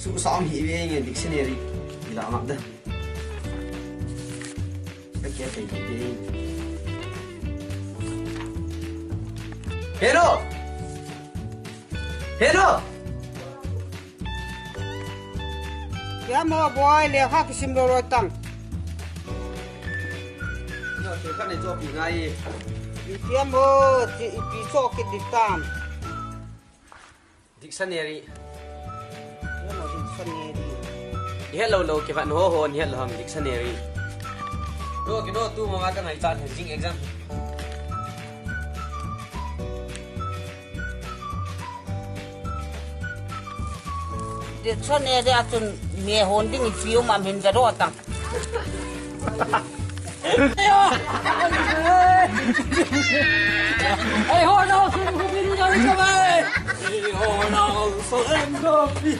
Su som hi ve nge dictionary ila mak dah. Okey okey okey. Hello. Hello. Ya mo boy le ha ki sim ro tang. Yo te khan ne jo pi ngai. Di tiam mo ti pi so ki di tam. Dictionary. Ya mo di sani di. Hello lo ke van ho hon hello ham dictionary. Do ke do tu mama ka ngai chat jing exam. Di sani di atun me hon ding fiu ma min ga ro tang. Ai ho no sun hu bin ga ka mai. Ai ho no sun ko pi.